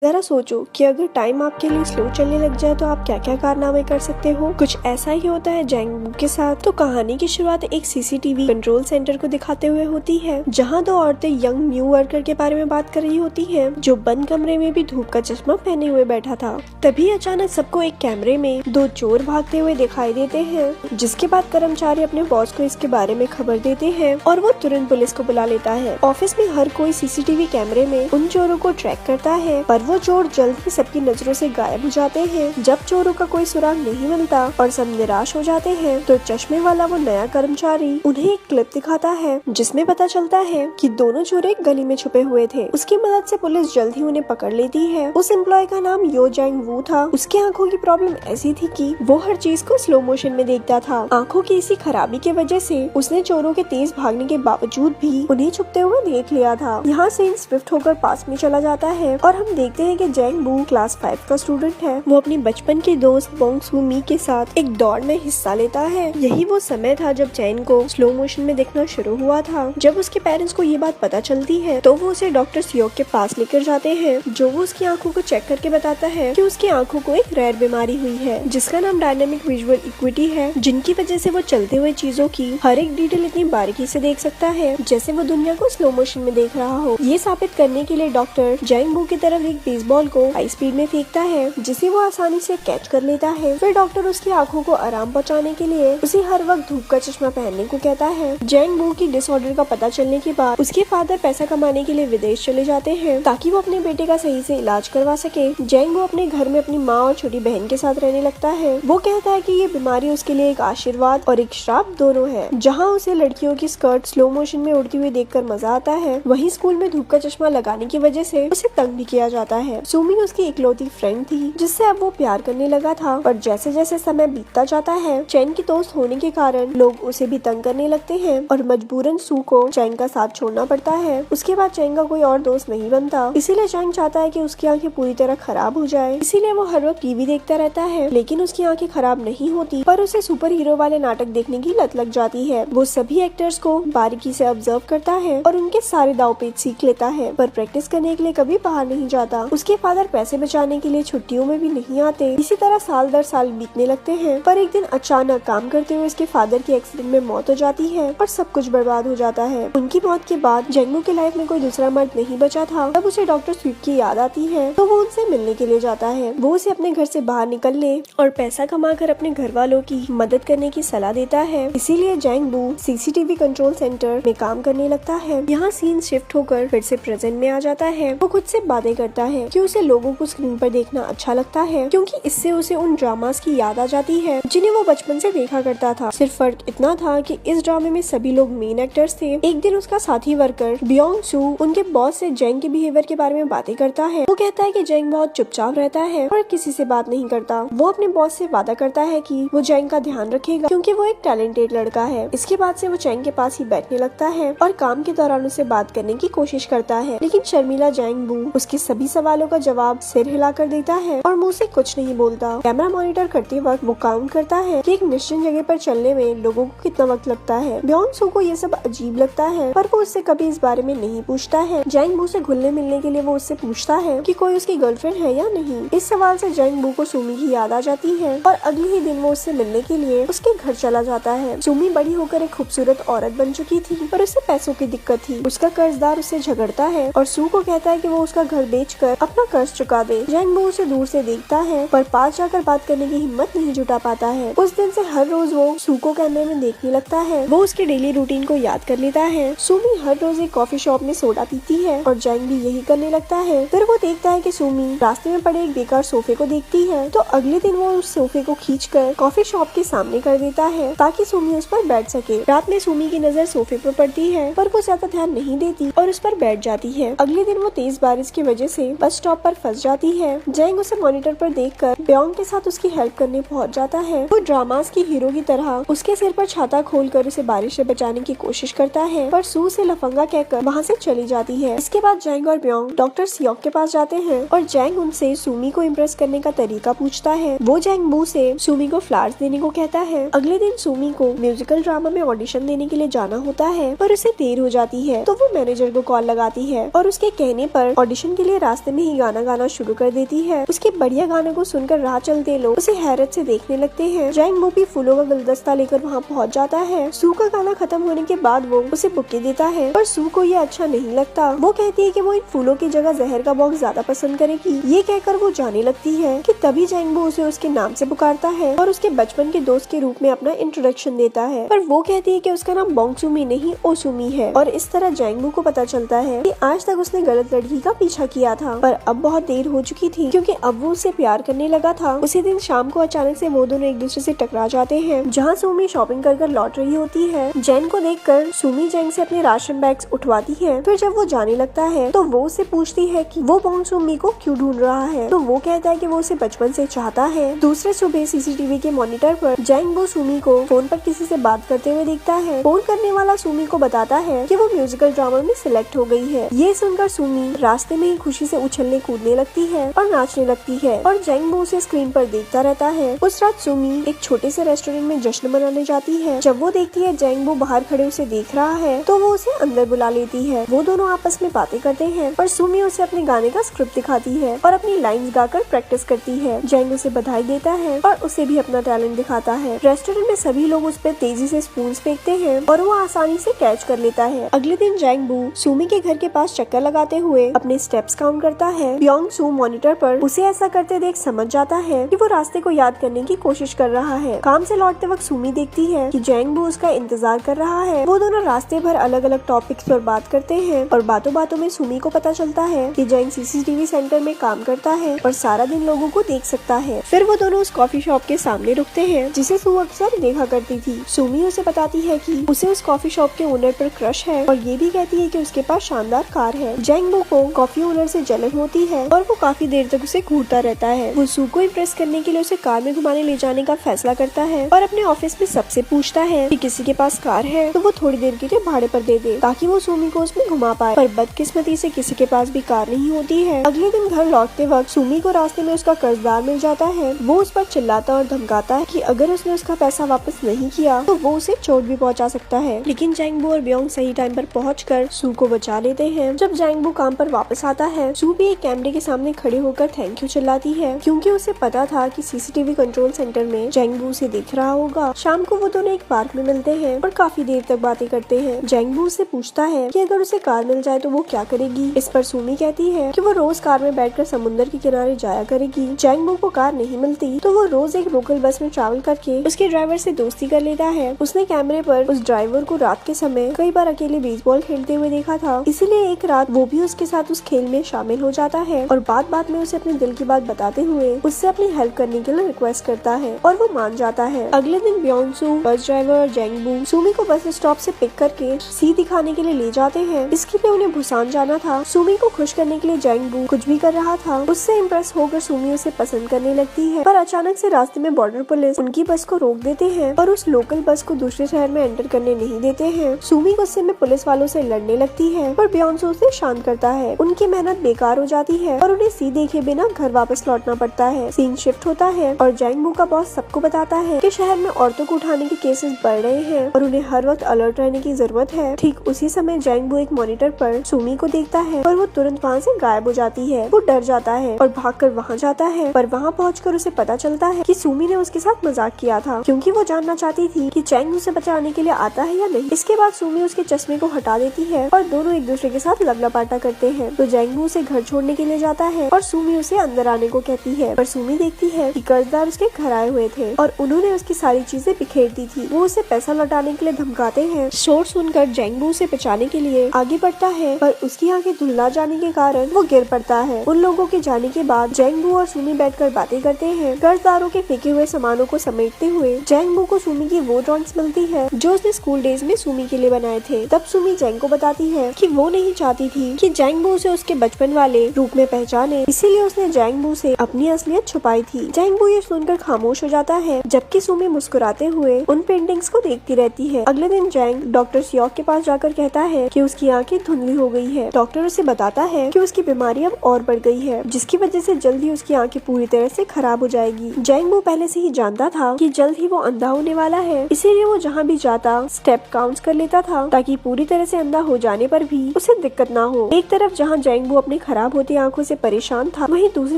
जरा सोचो कि अगर टाइम आपके लिए स्लो चलने लग जाए तो आप क्या क्या कारनामे कर सकते हो। कुछ ऐसा ही होता है जैंग बू के साथ। तो कहानी की शुरुआत एक सीसीटीवी कंट्रोल सेंटर को दिखाते हुए होती है, जहां दो औरतें यंग न्यू वर्कर के बारे में बात कर रही होती हैं, जो बंद कमरे में भी धूप का चश्मा पहने हुए बैठा था। तभी अचानक सबको एक कैमरे में दो चोर भागते हुए दिखाई देते हैं, जिसके बाद कर्मचारी अपने बॉस को इसके बारे में खबर देते हैं और वो तुरंत पुलिस को बुला लेता है। ऑफिस में हर कोई सीसीटीवी कैमरे में उन चोरों को ट्रैक करता है, पर वो चोर जल्द ही सबकी नजरों से गायब हो जाते हैं। जब चोरों का कोई सुराग नहीं मिलता और सब निराश हो जाते हैं, तो चश्मे वाला वो नया कर्मचारी उन्हें एक क्लिप दिखाता है, जिसमें पता चलता है कि दोनों चोर एक गली में छुपे हुए थे। उसकी मदद से पुलिस जल्द ही उन्हें पकड़ लेती है। उस एम्प्लॉय का नाम यो जैंग वू था। उसकी आंखों की प्रॉब्लम ऐसी थी कि वो हर चीज को स्लो मोशन में देखता था। आंखों की इसी खराबी की वजह से उसने चोरों के तेज भागने के बावजूद भी उन्हें छुपते हुए देख लिया था। यहाँ सीन स्विफ्ट होकर पास में चला जाता है और हम देखते हैं कि जैंग बू क्लास 5 का स्टूडेंट है। वो अपनी बचपन के दोस्त बोंग सू मी के साथ एक दौड़ में हिस्सा लेता है। यही वो समय था जब जैन को स्लो मोशन में देखना शुरू हुआ था। जब उसके पेरेंट्स को ये बात पता चलती है, तो वो उसे डॉक्टर सियोक के पास लेकर जाते हैं, जो वो उसकी आंखों को चेक करके बताता है कि उसकी आंखों को एक रेयर बीमारी हुई है, जिसका नाम डायनामिक विजुअल इक्विटी है, जिनकी वजह से वो चलते हुए चीजों की हर एक डिटेल इतनी बारीकी से देख सकता है जैसे वो दुनिया को स्लो मोशन में देख रहा हो। ये साबित करने के लिए डॉक्टर जैंग बू की तरफ एक बेसबॉल को हाई स्पीड में फेंकता है, जिसे वो आसानी से कैच कर लेता है। फिर डॉक्टर उसकी आंखों को आराम पहुंचाने के लिए उसे हर वक्त धूप का चश्मा पहनने को कहता है। जैंग बू की डिसऑर्डर का पता चलने के बाद उसके फादर पैसा कमाने के लिए विदेश चले जाते हैं, ताकि वो अपने बेटे का सही से इलाज करवा सके। जैंग बू अपने घर में अपनी माँ और छोटी बहन के साथ रहने लगता है। वो कहता है कि ये बीमारी उसके लिए एक आशीर्वाद और एक श्राप दोनों है। जहाँ उसे लड़कियों की स्कर्ट स्लो मोशन में उड़ती हुई देखकर मजा आता है, वहीं स्कूल में धूप का चश्मा लगाने की वजह से उसे तंग भी किया जाता है। सुमी उसकी इकलौती फ्रेंड थी, जिससे अब वो प्यार करने लगा था, पर जैसे जैसे समय बीतता जाता है, चैन की दोस्त होने के कारण लोग उसे भी तंग करने लगते हैं और मजबूरन सू को चैंग का साथ छोड़ना पड़ता है। उसके बाद चैंग का कोई और दोस्त नहीं बनता, इसीलिए चैंग चाहता है कि उसकी आंखें पूरी तरह खराब हो जाए। इसीलिए वो हर वक्त टीवी देखता रहता है, लेकिन उसकी आंखें खराब नहीं होती, पर उसे सुपर हीरो वाले नाटक देखने की लत लग जाती है। वो सभी एक्टर्स को बारीकी से ऑब्जर्व करता है और उनके सारे दाव पेच सीख लेता है, पर प्रैक्टिस करने के लिए कभी बाहर नहीं जाता। उसके फादर पैसे बचाने के लिए छुट्टियों में भी नहीं आते। इसी तरह साल दर साल बीतने लगते हैं, पर एक दिन अचानक काम करते हुए उसके फादर की एक्सीडेंट में मौत हो जाती है और सब कुछ बर्बाद हो जाता है। उनकी मौत के बाद जैंगू की लाइफ में कोई दूसरा मर्द नहीं बचा था। तब उसे डॉक्टर स्विफ्ट की याद आती है, तो वो उनसे मिलने के लिए जाता है। वो उसे अपने घर से बाहर निकलने और पैसा कमाकर अपने घर वालों की मदद करने की सलाह देता है। इसीलिए जैंग बू सीसीटीवी कंट्रोल सेंटर में काम करने लगता है। यहाँ सीन शिफ्ट होकर फिर से प्रेजेंट में आ जाता है। वो खुद से बातें करता है कि उसे लोगों को स्क्रीन पर देखना अच्छा लगता है, क्योंकि इससे उसे उन ड्रामास की याद आ जाती है जिन्हें वो बचपन से देखा करता था। सिर्फ फर्क इतना था कि इस ड्रामे में सभी लोग मेन एक्टर्स थे। एक दिन उसका साथी वर्कर बियोंग सू उनके बॉस से जैंग के बिहेवियर के बारे में बातें करता है। वो कहता है कि जैंग बहुत चुपचाप रहता है और किसी से बात नहीं करता। वो अपने बॉस से वादा करता है कि वो जैंग का ध्यान रखेगा, क्योंकि वो एक टैलेंटेड लड़का है। इसके बाद से वो जैंग के पास ही बैठने लगता है और काम के दौरान उसे बात करने की कोशिश करता है, लेकिन शर्मिला जैंग बू उसके सभी सवालों का जवाब सिर हिला कर देता है और मुंह से कुछ नहीं बोलता। कैमरा मॉनिटर करते वक्त वो काउंट करता है कि एक निश्चित जगह पर चलने में लोगों को कितना वक्त लगता है। बियोंग सू को ये सब अजीब लगता है, पर वो उससे कभी इस बारे में नहीं पूछता है। जैंग बू से घुलने मिलने के लिए वो उससे पूछता है कि कोई उसकी गर्लफ्रेंड है या नहीं। इस सवाल से जैंग बू को सुमी की याद आ जाती है और अगले ही दिन वो उससे मिलने के लिए उसके घर चला जाता है। सुमी बड़ी होकर एक खूबसूरत औरत बन चुकी थी, पर उसे पैसों की दिक्कत थी। उसका कर्जदार उससे झगड़ता है और सू को कहता है कि वो उसका घर बेचकर अपना कर्ज चुका दे। जैंग बू उसे दूर से देखता है, पर पास जाकर बात करने की हिम्मत नहीं जुटा पाता है। उस दिन से हर रोज वो सू को कैमरे में देखने लगता है। वो उसके डेली रूटीन को याद कर लेता है। सुमी हर रोज एक कॉफी शॉप में सोडा पीती है और जैंग भी यही करने लगता है। फिर वो देखता है कि सुमी रास्ते में पड़े एक बेकार सोफे को देखती है, तो अगले दिन वो उस सोफे को खींचकर कॉफी शॉप के सामने कर देता है, ताकि सुमी उस पर बैठ सके। रात में सुमी की नजर सोफे पर पड़ती है, पर वो ज्यादा ध्यान नहीं देती और उस पर बैठ जाती है। अगले दिन वो तेज बारिश की वजह से बस स्टॉप पर फंस जाती है। जैंग उसे मॉनिटर पर देखकर बियोंग के साथ उसकी हेल्प करने पहुंच जाता है। वो ड्रामास की हीरो की तरह उसके सिर पर छाता खोलकर उसे बारिश से बचाने की कोशिश करता है, पर सू से लफंगा कहकर वहाँ से चली जाती है। इसके बाद जैंग और बियोंग डॉक्टर सियोक के पास जाते हैं और जैंग उनसे सुमी को इम्प्रेस करने का तरीका पूछता है। वो जैंग बू से सुमी को फ्लावर्स देने को कहता है। अगले दिन सुमी को म्यूजिकल ड्रामा में ऑडिशन देने के लिए जाना होता है, पर उसे देर हो जाती है, तो वो मैनेजर को कॉल लगाती है और उसके कहने पर ऑडिशन के लिए रास्ते रास्ते में ही गाना गाना शुरू कर देती है। उसके बढ़िया गाने को सुनकर राह चलते लोग उसे हैरत से देखने लगते हैं। जैंगबो भी फूलों का गुलदस्ता लेकर वहाँ पहुँच जाता है। सू का गाना खत्म होने के बाद वो उसे बुके देता है, पर सू को ये अच्छा नहीं लगता। वो कहती है कि वो इन फूलों की जगह जहर का बॉक्स ज्यादा पसंद करेगी। ये कहकर वो जाने लगती है कि तभी जैंगबो उसे उसके नाम से पुकारता है और उसके बचपन के दोस्त के रूप में अपना इंट्रोडक्शन देता है। पर वो कहती है कि उसका नाम बोंगसुमी नहीं ओसुमी है। और इस तरह जैंगबो को पता चलता है कि आज तक उसने गलत लड़की का पीछा किया था, पर अब बहुत देर हो चुकी थी क्योंकि अब वो उससे प्यार करने लगा था। उसी दिन शाम को अचानक से वो दोनों एक दूसरे से टकरा जाते हैं। जहाँ सुमी शॉपिंग कर लौट रही होती है, जैन को देखकर सुमी जैंग से अपने राशन बैग्स उठवाती है। फिर जब वो जाने लगता है तो वो उससे पूछती है कि वो बोंगसुमी को क्यों ढूंढ रहा है, तो वो कहता है कि वो उसे बचपन से चाहता है। दूसरे सुबह सीसीटीवी के मॉनिटर पर जैंगबो सुमी को फोन पर किसी से बात करते हुए देखता है। फोन करने वाला सुमी को बताता है कि वो म्यूजिकल ड्रामा में सिलेक्ट हो गई है। ये सुनकर सुमी रास्ते में ही खुशी से उछलने कूदने लगती है और नाचने लगती है और जैंगबो उसे स्क्रीन पर देखता रहता है। उस रात सुमी एक छोटे से रेस्टोरेंट में जश्न मनाने जाती है। जब वो देखती है जैंगबो बाहर खड़े उसे देख रहा है तो वो उसे अंदर बुला लेती है। वो दोनों आपस में बातें करते हैं और सुमी उसे अपने गाने का स्क्रिप्ट दिखाती है और अपनी लाइंस गाकर प्रैक्टिस करती है। जैंग उसे बधाई देता है और उसे भी अपना टैलेंट दिखाता है। रेस्टोरेंट में सभी लोग उस पर तेजी से स्पून फेंकते हैं और वो आसानी से कैच कर लेता है। अगले दिन जैंगबो सुमी के घर के पास चक्कर लगाते हुए अपने स्टेप्स काउंट करता है। ब्योंग सू मॉनिटर पर उसे ऐसा करते देख समझ जाता है कि वो रास्ते को याद करने की कोशिश कर रहा है। काम से लौटते वक्त सुमी देखती है कि जैंगबो उसका इंतजार कर रहा है। वो दोनों रास्ते भर अलग अलग टॉपिक्स पर बात करते हैं और बातों बातों में सुमी को पता चलता है कि जैंग सीसीटीवी सेंटर में काम करता है और सारा दिन लोगों को देख सकता है। फिर वो दोनों उस कॉफी शॉप के सामने रुकते हैं जिसे सू अक्सर देखा करती थी। सुमी उसे बताती है कि उसे उस कॉफी शॉप के ओनर पर क्रश है और ये भी कहती है कि उसके पास शानदार कार है। जैंगबो को कॉफी ओनर से जलन होती है और वो काफी देर तक उसे घूरता रहता है। वो सू को इम्प्रेस करने के लिए उसे कार में घुमाने ले जाने का फैसला करता है और अपने ऑफिस में सबसे पूछता है कि किसी के पास कार है तो वो थोड़ी देर के लिए भाड़े पर दे दे ताकि वो सुमी को उसमें घुमा पाए। पर बदकिस्मती से किसी के पास भी कार नहीं होती है। अगले दिन घर लौटते वक्त सुमी को रास्ते में उसका कर्जदार मिल जाता है। वो उस पर चिल्लाता और धमकाता है कि अगर उसने उसका पैसा वापस नहीं किया तो वो उसे चोट भी पहुंचा सकता है। लेकिन जैंगबो और ब्योंग सही टाइम पर पहुंचकर सू को बचा लेते हैं। जब जैंगबो काम पर वापस आता है, सू भी एक कैमरे के सामने खड़े होकर थैंक यू चिल्लाती है क्योंकि उसे पता था कि सीसीटीवी कंट्रोल सेंटर में जैंगबो उसे देख रहा होगा। शाम को वो दोनों एक पार्क में मिलते हैं और काफी देर तक बातें करते हैं। जैंगबो उससे पूछता है कि अगर उसे कार मिल जाए तो वो क्या करेगी। इस पर सुमी कहती है कि वो रोज कार में बैठकर समुद्र के किनारे जाया करेगी। जैंगबो को कार नहीं मिलती तो वो रोज एक लोकल बस में ट्रैवल करके उसके ड्राइवर से दोस्ती कर लेता है। उसने कैमरे पर उस ड्राइवर को रात के समय कई बार अकेले बेसबॉल खेलते हुए देखा था, इसीलिए एक रात वो भी उसके साथ उस खेल में शामिल हो जाता है और बात बात में उसे अपने दिल की बात बताते हुए उससे अपनी हेल्प करने के लिए रिक्वेस्ट करता है और वो मान जाता है। अगले दिन ब्योंग सू, बस ड्राइवर और जैंगबो सुमी को बस स्टॉप से पिक करके सी दिखाने के लिए ले जाते हैं। इसके लिए उन्हें बुसान जाना था। सुमी को खुश करने के लिए जैंगबो कुछ भी कर रहा था। उससे इम्प्रेस होकर सुमी उसे पसंद करने लगती है, पर अचानक से रास्ते में बॉर्डर पुलिस उनकी बस को रोक देते हैं और उस लोकल बस को दूसरे शहर में एंटर करने नहीं देते हैं। सुमी गुस्से में पुलिस वालों से लड़ने लगती है पर ब्योंग सू उसे शांत करता है। उनकी मेहनत बेकार हो जाती है और उन्हें सी देखे बिना घर वापस लौटना पड़ता है। सीन शिफ्ट होता है और जैंगबो का बॉस सबको बताता है कि शहर में औरतों को उठाने के केसेस बढ़ रहे हैं और उन्हें हर वक्त अलर्ट रहने की जरूरत है। ठीक उसी समय जैंगबो एक मॉनिटर पर सुमी को देखता है और वो तुरंत वहाँ से गायब हो जाती है। वो डर जाता है और भागकर वहाँ जाता है, पर वहाँ पहुंचकर उसे पता चलता है कि सुमी ने उसके साथ मजाक किया था क्योंकि वो जानना चाहती थी कि जैंग उसे बचाने के लिए आता है या नहीं। इसके बाद सुमी उसके चश्मे को हटा देती है और दोनों एक दूसरे के साथ लपलपाटा करते हैं। तो जैंगबो उसे घर छोड़ने के लिए जाता है और सुमी उसे अंदर आने को कहती है, पर सुमी देखती है कि कर्जदार उसके घर आए हुए थे और उन्होंने उसकी सारी चीजें बिखेर दी थी। वो उसे पैसा लौटाने के लिए धमकाते हैं। शोर सुनकर जैंगबो उसे बचाने के लिए आगे बढ़ता है, पर उसकी आंखें धुंधला जाने के कारण वो गिर पड़ता है। उन लोगों के जाने के बाद जैंगबो और सुमी बैठकर बातें करते हैं। कर्जदारों के फेंके हुए सामानों को समेटते हुए जैंगबो को सुमी की वो ड्रॉइंग्स मिलती है जो उसने स्कूल डेज में सुमी के लिए बनाए थे। तब सुमी जैंग को बताती है कि वो नहीं चाहती थी कि जैंगबो उसे उसके बचपन वाले रूप में पहचाने, इसीलिए उसने जैंगबो से अपनी असलियत छुपाई थी। जैंगबो ये सुनकर खामोश हो जाता है जबकि सुमी मुस्कुराते हुए उन पेंटिंग्स को देखती रहती है। अगले दिन जैंग डॉक्टर सियोक के पास जाकर कहता है कि उसकी आंखें धुंधली हो गई है। डॉक्टर उसे बताता है कि उसकी बीमारी अब और बढ़ गई है जिसकी वजह से जल्द ही उसकी आंखें पूरी तरह से खराब हो जाएगी। जैंगबो पहले से ही जानता था कि जल्द ही वो अंधा होने वाला है, इसीलिए वो जहाँ भी जाता स्टेप काउंट कर लेता था ताकि पूरी तरह से अंधा हो जाने पर भी उसे दिक्कत ना हो। एक तरफ जहाँ जैंगबो अपने खराब खराब होती आंखों से परेशान था, वहीं दूसरी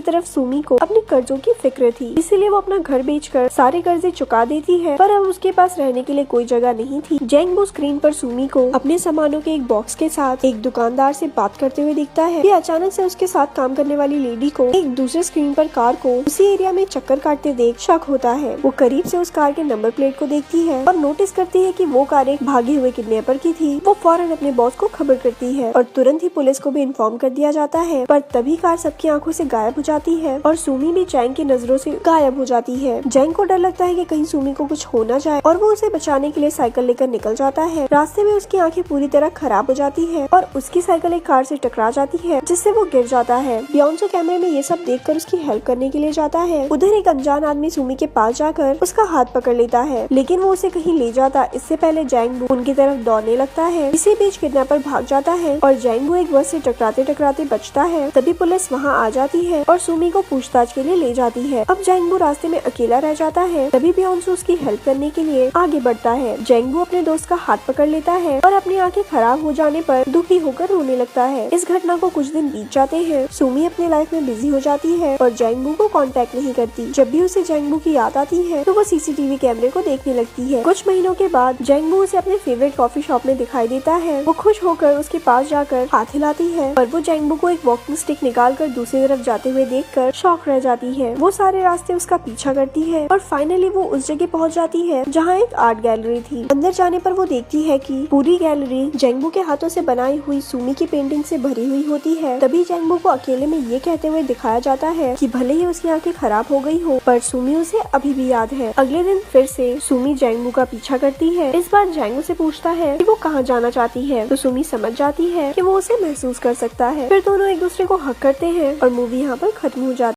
तरफ सुमी को अपने कर्जों की फिक्र थी, इसीलिए वो अपना घर बेचकर सारे कर्जे चुका देती है। पर अब उसके पास रहने के लिए कोई जगह नहीं थी। जैंगबो स्क्रीन पर सुमी को अपने सामानों के एक बॉक्स के साथ एक दुकानदार से बात करते हुए दिखता है। ये अचानक से उसके साथ काम करने वाली लेडी को एक दूसरे स्क्रीन पर कार को उसी एरिया में चक्कर काटते देख शक होता है। वो करीब से उस कार के नंबर प्लेट को देखती है और नोटिस करती है कि वो कार एक भागे हुए किडनैपर की थी। वो फौरन अपने बॉस को खबर करती है और तुरंत ही पुलिस को भी इन्फॉर्म कर दिया जाता है। पर तभी कार सबकी आंखों से गायब हो जाती है और सुमी भी जैंग की नजरों से गायब हो जाती है। जैंग को डर लगता है कि कहीं सुमी को कुछ हो ना जाए और वो उसे बचाने के लिए साइकिल लेकर निकल जाता है। रास्ते में उसकी आंखें पूरी तरह खराब हो जाती है और उसकी साइकिल एक कार से टकरा जाती है, जिससे वो गिर जाता है। बियोंसो कैमरे में ये सब देखकर उसकी हेल्प करने के लिए जाता है। उधर एक अनजान आदमी सुमी के पास जाकर उसका हाथ पकड़ लेता है, लेकिन वो उसे कहीं ले जाता इससे पहले जैंगबो उनकी तरफ दौड़ने लगता है। इसी बीच किडनैपर भाग जाता है और जैंगबो एक बस से टकराते टकराते बचता है। तभी पुलिस वहाँ आ जाती है और सुमी को पूछताछ के लिए ले जाती है। अब जैंगबो रास्ते में अकेला रह जाता है। तभी बियोंसो उसकी हेल्प करने के लिए आगे बढ़ता है। जैंगबो अपने दोस्त का हाथ पकड़ लेता है और अपनी आंखें खराब हो जाने पर दुखी होकर रोने लगता है। इस घटना को कुछ दिन बीत जाते हैं। सुमी अपने लाइफ में बिजी हो जाती है और जैंगबो को कांटेक्ट नहीं करती। जब भी उसे जैंगबो की याद आती है तो वो सीसीटीवी कैमरे को देखने लगती है। कुछ महीनों के बाद जैंगबो उसे अपने फेवरेट कॉफी शॉप में दिखाई देता है। वो खुश होकर उसके पास जाकर हाथ हिलाती है और वो जैंगबो को एक वॉकिंग स्टिक निकालकर दूसरी तरफ जाते हुए देखकर शॉक रह जाती है। वो सारे रास्ते उसका पीछा करती है और फाइनली वो उस जगह पहुंच जाती है जहाँ एक आर्ट गैलरी थी। अंदर जाने पर वो देखती है कि पूरी गैलरी जैंगबो के हाथों से बनाई हुई सुमी की पेंटिंग से भरी हुई होती है। तभी जैंगबो को अकेले में ये कहते हुए दिखाया जाता है कि भले ही उसकी आंखें खराब हो गई हो, पर सुमी उसे अभी भी याद है। अगले दिन फिर से सुमी जैंगबो का पीछा करती है। इस बार जैंगबो से पूछता है कि वो कहाँ जाना चाहती है, तो सुमी समझ जाती है कि वो उसे महसूस कर सकता है। फिर दोनों एक दूसरे को हक करते हैं और मूवी यहाँ पर खत्म हो जाती है।